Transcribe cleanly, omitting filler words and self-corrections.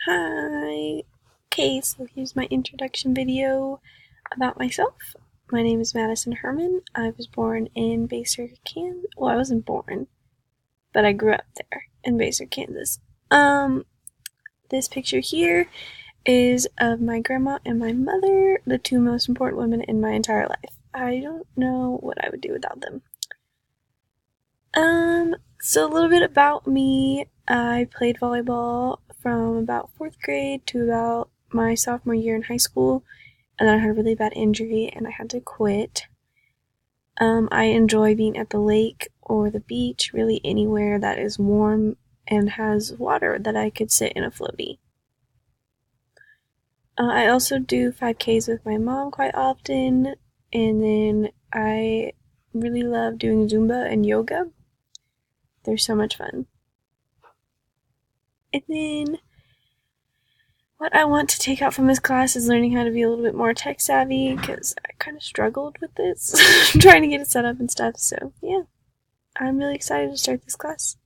Hi! Okay, so here's my introduction video about myself. My name is Madison Herman. I was born in Basehor, Kansas. Well, I wasn't born, but I grew up there in Basehor, Kansas. This picture here is of my grandma and my mother, the two most important women in my entire life. I don't know what I would do without them. So a little bit about me. I played volleyball from about 4th grade to about my sophomore year in high school, and then I had a really bad injury and I had to quit. I enjoy being at the lake or the beach, really anywhere that is warm and has water that I could sit in a floaty. I also do 5Ks with my mom quite often, and then I really love doing Zumba and yoga. They're so much fun. And then what I want to take out from this class is learning how to be a little bit more tech savvy, because I kind of struggled with this, trying to get it set up and stuff, so yeah. I'm really excited to start this class.